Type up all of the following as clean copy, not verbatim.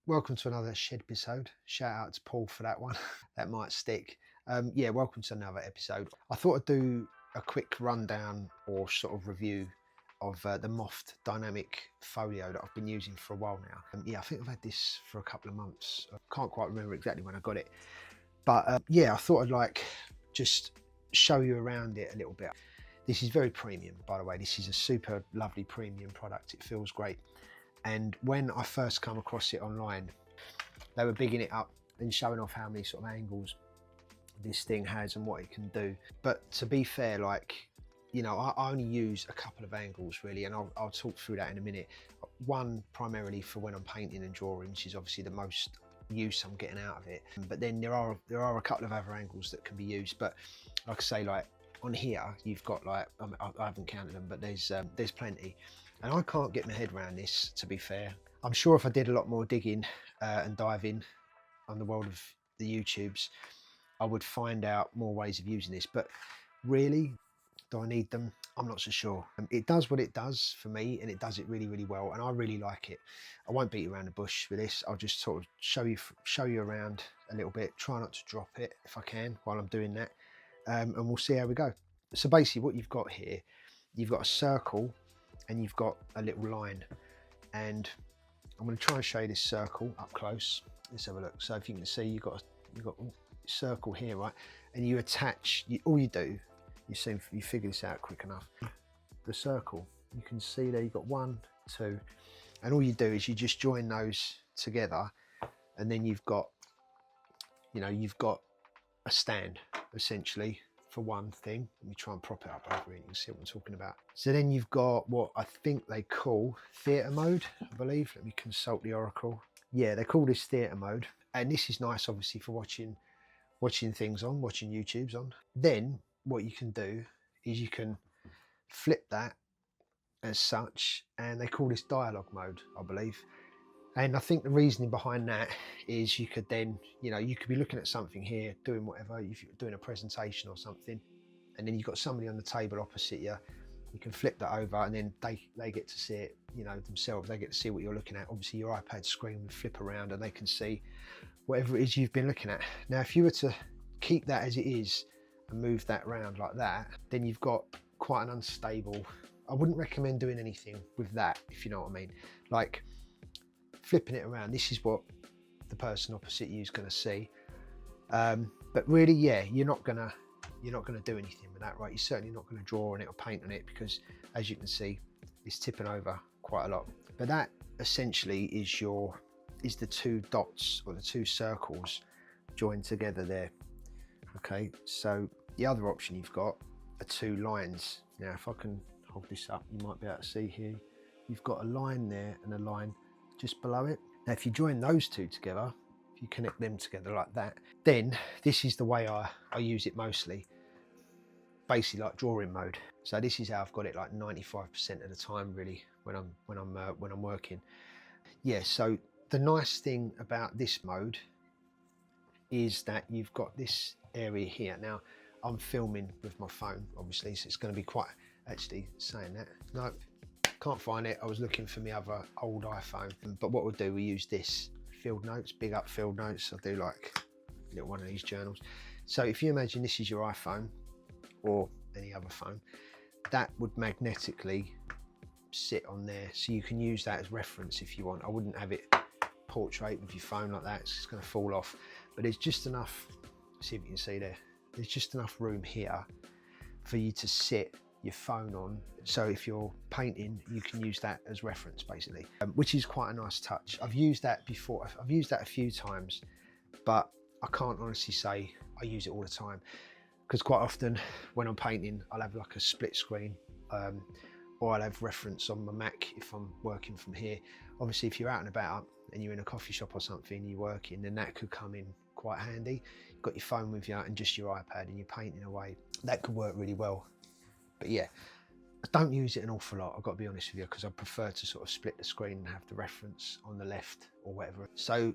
Welcome to another shed episode. Shout out to Paul for that one. That might stick. Yeah, welcome to another episode. I thought I'd do a quick rundown or sort of review of the MOFT Dynamic Folio that I've been using for a while now. Yeah, I think I've had this for a couple of months. I can't quite remember exactly when I got it. But yeah, I thought I'd just show you around it a little bit. This is very premium, by the way. This is a super lovely premium product. It feels great. And when I first come across it online, they were bigging it up and showing off how many sort of angles this thing has and what it can do. But to be fair, I only use a couple of angles really, and I'll talk through that in a minute. One primarily for when I'm painting and drawing, which is obviously the most use I'm getting out of it. But then there are a couple of other angles that can be used. But like I say, like on here, you've got I haven't counted them, but there's plenty. And I can't get my head around this, to be fair. I'm sure if I did a lot more digging and diving on the world of the YouTubes, I would find out more ways of using this. But really, do I need them? I'm not so sure. It does what it does for me, and it does it really, really well, and I really like it. I won't beat around the bush with this. I'll just sort of show you around a little bit. Try not to drop it if I can while I'm doing that, and we'll see how we go. So basically, what you've got here, you've got a circle, and you've got a little line, and I'm going to try and show you this circle up close. Let's have a look. So if you can see, you've got a circle here, right? And you attach. All you do, you figure this out quick enough. The circle, you can see there. You've got 1, 2, and all you do is you just join those together, and then you've got a stand essentially for one thing. Let me try and prop it up over here, you can see what I'm talking about. So then you've got what I think they call theatre mode, I believe. Let me consult the oracle. Yeah, they call this theatre mode, and this is nice obviously for watching things on, watching YouTubes on. Then what you can do is you can flip that as such, and they call this dialogue mode, I believe. And I think the reasoning behind that is you could then, you could be looking at something here, doing whatever, if you're doing a presentation or something, and then you've got somebody on the table opposite you. You can flip that over, and then they get to see it, themselves. They get to see what you're looking at. Obviously, your iPad screen would flip around, and they can see whatever it is you've been looking at. Now, if you were to keep that as it is and move that around like that, then you've got quite an unstable. I wouldn't recommend doing anything with that, if you know what I mean. Like, flipping it around, this is what the person opposite you is going to see, but really, yeah, you're not gonna do anything with that, right? You're certainly not going to draw on it or paint on it, because as you can see, it's tipping over quite a lot. But that essentially is the two dots or the two circles joined together there. Okay, so the other option you've got are two lines. Now if I can hold this up, you might be able to see here, you've got a line there and a line just below it. Now if you join those two together, if you connect them together like that, then this is the way I use it mostly, basically like drawing mode. So this is how I've got it like 95% of the time really when I'm working. Yeah, so the nice thing about this mode is that you've got this area here. Now I'm filming with my phone obviously, so it's going to be quite, actually saying that, no, can't find it. I was looking for my other old iPhone, but what we'll do, we use this field notes, big up field notes. I do like a little one of these journals. So if you imagine this is your iPhone or any other phone, that would magnetically sit on there, so you can use that as reference if you want. I wouldn't have it portrait with your phone like that, it's just going to fall off. But there's just enough, see if you can see there, there's just enough room here for you to sit your phone on, so if you're painting you can use that as reference basically, which is quite a nice touch. I've used that before, I've used that a few times, but I can't honestly say I use it all the time, because quite often when I'm painting I'll have like a split screen, or I'll have reference on my Mac if I'm working from here. Obviously if you're out and about and you're in a coffee shop or something, you're working, then that could come in quite handy. You've got your phone with you and just your iPad and you're painting away, that could work really well. But yeah, I don't use it an awful lot, I've got to be honest with you, because I prefer to sort of split the screen and have the reference on the left or whatever. So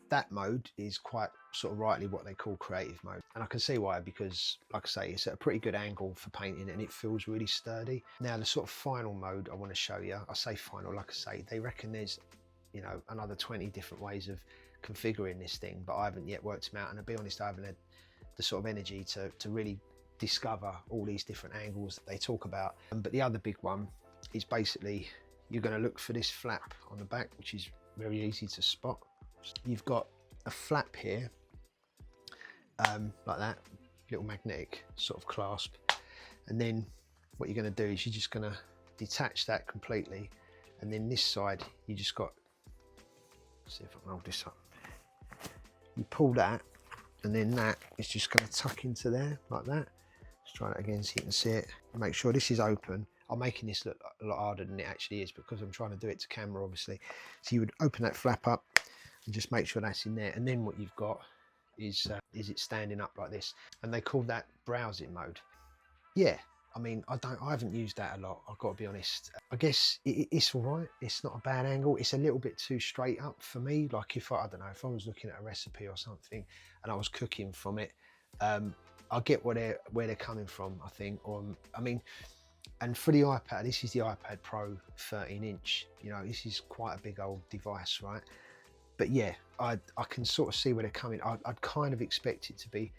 that mode is quite sort of rightly what they call creative mode, and I can see why, because like I say, it's at a pretty good angle for painting and it feels really sturdy. Now the sort of final mode I want to show you, I say final, like I say, they reckon there's you know, another 20 different ways of configuring this thing, but I haven't yet worked them out, and I'll be honest, I haven't had the sort of energy to really discover all these different angles that they talk about. But the other big one is basically you're going to look for this flap on the back, which is very easy to spot. You've got a flap here, like that, little magnetic sort of clasp, and then what you're going to do is you're just going to detach that completely, and then this side you just got, let's see if I can hold this up, you pull that, and then that is just going to tuck into there like that. Let's try that again so you can see it. Make sure this is open. I'm making this look a lot harder than it actually is because I'm trying to do it to camera, obviously. So you would open that flap up and just make sure that's in there, and then what you've got is it standing up like this, and they call that browsing mode. Yeah, I mean, I haven't used that a lot, I've got to be honest. I guess it's all right. It's not a bad angle. It's a little bit too straight up for me. Like if I don't know, if I was looking at a recipe or something and I was cooking from it, I get where they're coming from, I think. Or I mean, and for the iPad, this is the iPad Pro 13-inch. You know, this is quite a big old device, right? But yeah, I can sort of see where they're coming. I'd kind of expect it to be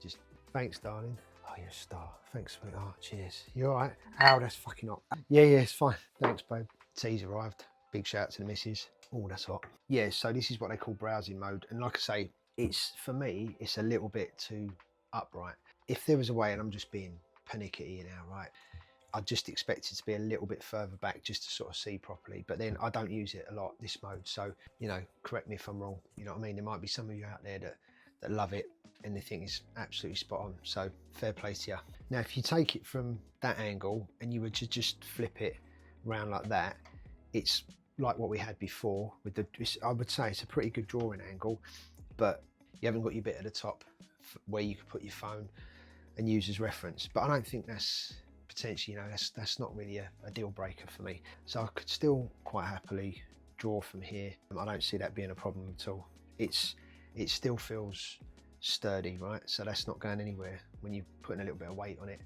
just, thanks, darling. Oh, you're a star. Thanks, sweetheart. Cheers. You all right? Ow, that's fucking hot. Yeah, it's fine. Thanks, babe. Tea's arrived. Big shout out to the missus. Oh, that's hot. Yeah, so this is what they call browsing mode. And like I say, it's, for me, it's a little bit too upright. If there was a way, and I'm just being panicky now, right? I'd just expect it to be a little bit further back just to sort of see properly. But then I don't use it a lot, this mode. So, you know, correct me if I'm wrong. You know what I mean? There might be some of you out there that love it and they think it's absolutely spot on. So fair play to you. Now, if you take it from that angle and you were to just flip it around like that, it's like what we had before with the, I would say it's a pretty good drawing angle, but you haven't got your bit at the top where you could put your phone and use as reference. But I don't think that's potentially, you know, that's not really a deal breaker for me. So I could still quite happily draw from here. I don't see that being a problem at all. It still feels sturdy, right? So that's not going anywhere when you're putting a little bit of weight on it.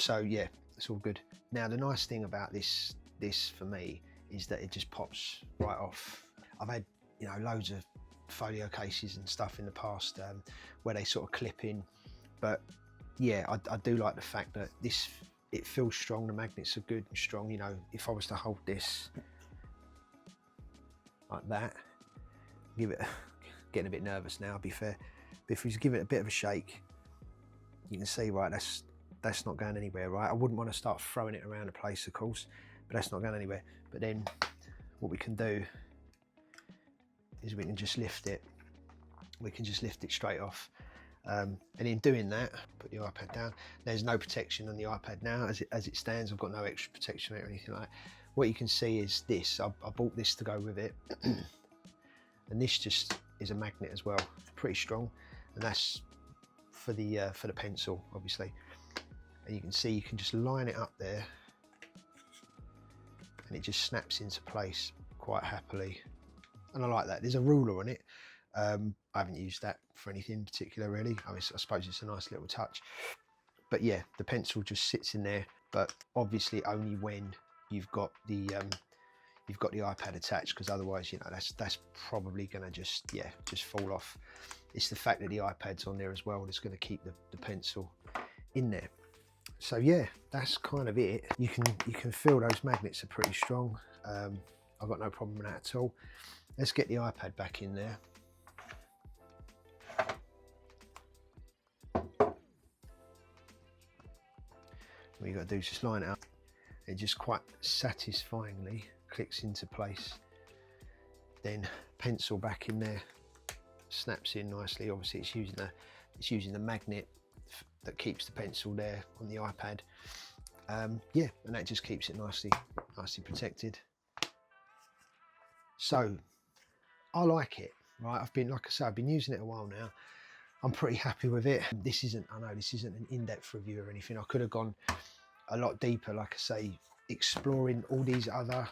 So yeah, it's all good. Now the nice thing about this for me is that it just pops right off. I've had, you know, loads of folio cases and stuff in the past where they sort of clip in, but yeah, I do like the fact that this, it feels strong. The magnets are good and strong. You know, if I was to hold this like that, give it, getting a bit nervous now, I'll be fair, but if we just give it a bit of a shake, you can see, right, that's not going anywhere, right? I wouldn't want to start throwing it around the place, of course, but that's not going anywhere. But then what we can do is we can just lift it. We can just lift it straight off. And in doing that, put the iPad down. There's no protection on the iPad now as it stands. I've got no extra protection or anything like that. What you can see is this. I bought this to go with it, and this just is a magnet as well, pretty strong, and that's for the pencil, obviously. And you can see you can just line it up there, and it just snaps into place quite happily. And I like that. There's a ruler on it. I haven't used that for anything particular really. I suppose it's a nice little touch, but yeah, the pencil just sits in there, but obviously only when you've got the iPad attached, because otherwise, you know, that's probably gonna just fall off. It's the fact that the iPad's on there as well that's going to keep the pencil in there. So yeah, that's kind of it. You can feel those magnets are pretty strong. I've got no problem with that at all. Let's get the iPad back in there. What you got to do is just line it up. It just quite satisfyingly clicks into place. Then pencil back in there, snaps in nicely. Obviously it's using the magnet that keeps the pencil there on the iPad. Yeah, and that just keeps it nicely protected. So I like it, right? Like I say, I've been using it a while now. I'm pretty happy with it. I know this isn't an in-depth review or anything. I could have gone a lot deeper, like I say, exploring all these other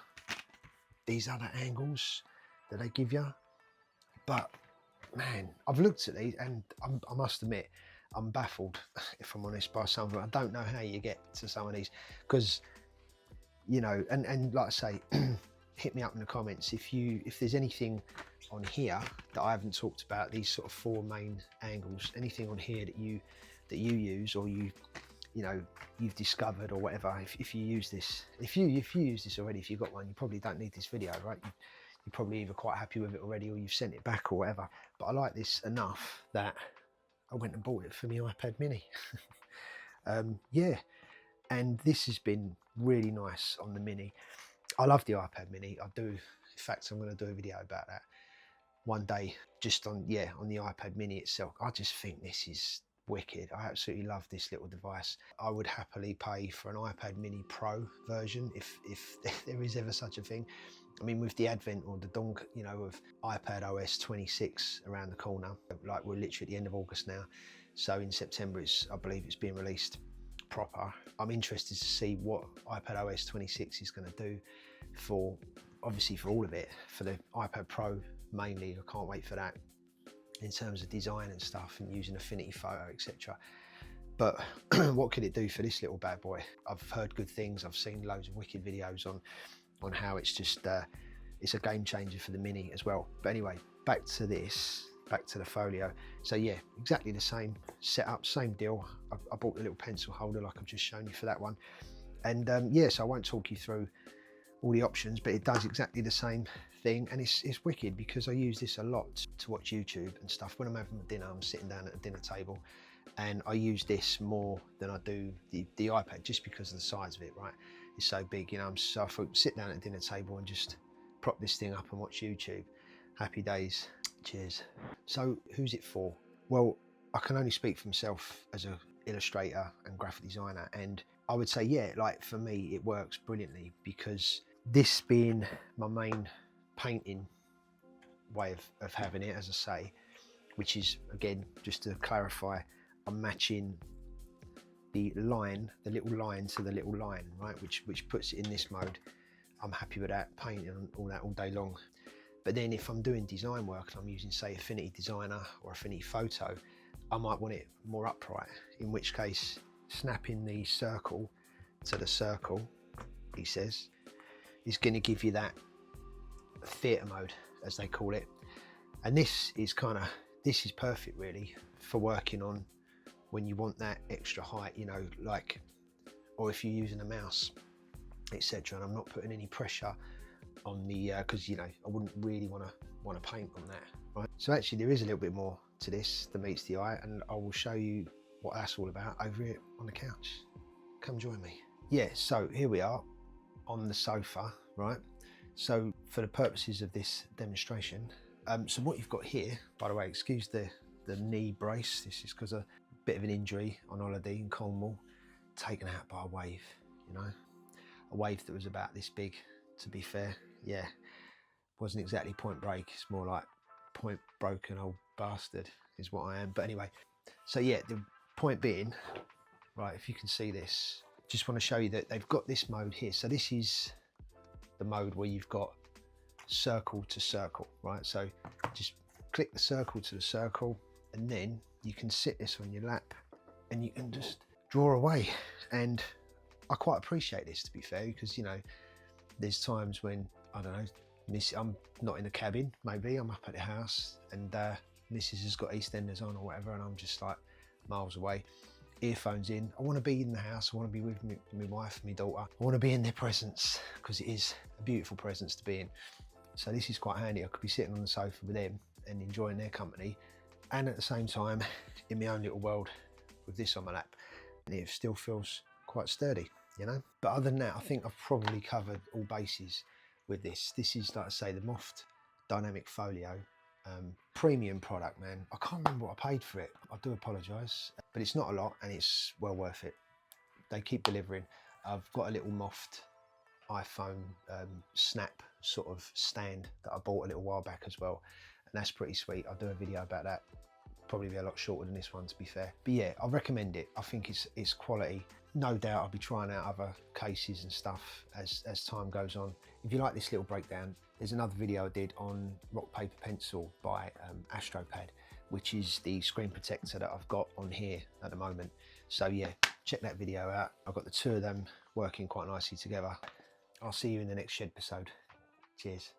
angles that they give you. But man, I've looked at these and I must admit, I'm baffled, if I'm honest, by some of them. I don't know how you get to some of these, because, you know, and like I say, hit me up in the comments if there's anything on here that I haven't talked about, these sort of 4 main angles, anything on here that you use, or you've discovered or whatever. If you use this, if you use this already, if you've got one, you probably don't need this video, right? You're probably either quite happy with it already, or you've sent it back or whatever. But I like this enough that I went and bought it for my iPad mini. Yeah, and this has been really nice on the mini. I love the iPad mini. I do. In fact, I'm going to do a video about that one day, just on the iPad mini itself. I just think this is wicked. I absolutely love this little device. I would happily pay for an iPad mini Pro version if there is ever such a thing. I mean, with the advent or the dawn, of iPad OS 26 around the corner, like we're literally at the end of August now, so in September I believe it's being released proper. I'm interested to see what iPad OS 26 is going to do for, obviously for all of it, for the iPad Pro mainly. I can't wait for that in terms of design and stuff, and using Affinity Photo, etc. But what could it do for this little bad boy? I've heard good things. I've seen loads of wicked videos on how it's just it's a game changer for the mini as well. But anyway, back to this, back to the Folio. So yeah, exactly the same setup, same deal. I bought the little pencil holder like I've just shown you for that one. And yeah, so I won't talk you through all the options, but it does exactly the same thing, and it's wicked because I use this a lot to watch YouTube and stuff. When I'm having my dinner, I'm sitting down at a dinner table, and I use this more than I do the iPad, just because of the size of it, right? It's so big, so I thought, sit down at a dinner table and just prop this thing up and watch YouTube. Happy days. Cheers. So who's it for? Well, I can only speak for myself as an illustrator and graphic designer, and I would say, yeah, like for me it works brilliantly, because this being my main painting way of having it, as I say, which is, again, just to clarify, I'm matching the little line to the little line, right, which puts it in this mode. I'm happy with that, painting all that all day long. But then if I'm doing design work and I'm using, say, Affinity Designer or Affinity Photo, I might want it more upright, in which case snapping the circle to the circle, he says, is going to give you that theatre mode, as they call it. And this is perfect really for working on when you want that extra height, like, or if you're using a mouse, etc. And I'm not putting any pressure on the because I wouldn't really want to paint on that, right? So actually there is a little bit more to this than meets the eye, and I will show you what that's all about over here on the couch. Come join me. Yeah, so here we are on the sofa, right? So for the purposes of this demonstration, so what you've got here, by the way, excuse the knee brace, this is because of a bit of an injury on holiday in Cornwall, taken out by a wave, a wave that was about this big, to be fair. Yeah, wasn't exactly Point Break, it's more like Point Broken old bastard is what I am. But anyway, so yeah, the point being, right, if you can see this, just want to show you that they've got this mode here. So this is the mode where you've got circle to circle, right? So just click the circle to the circle, and then you can sit this on your lap and you can just draw away. And I quite appreciate this, to be fair, because there's times when, I don't know, I'm not in the cabin, maybe I'm up at the house, and Mrs has got EastEnders on or whatever, and I'm just like miles away, earphones in. I want to be in the house, I want to be with my wife and my daughter, I want to be in their presence, because it is a beautiful presence to be in. So this is quite handy. I could be sitting on the sofa with them and enjoying their company, and at the same time in my own little world with this on my lap, and it still feels quite sturdy, But other than that, I think I've probably covered all bases with this. This is, like I say, the MOFT Dynamic Folio, premium product, man. I can't remember what I paid for it, I do apologise, but it's not a lot and it's well worth it. They keep delivering. I've got a little MOFT iPhone snap sort of stand that I bought a little while back as well, and that's pretty sweet. I'll do a video about that, probably be a lot shorter than this one, to be fair. But yeah, I recommend it. I think it's quality. No doubt I'll be trying out other cases and stuff as time goes on. If you like this little breakdown, there's another video I did on rock paper pencil by Astropad, which is the screen protector that I've got on here at the moment. So yeah, check that video out. I've got the two of them working quite nicely together. I'll see you in the next shed episode. Cheers.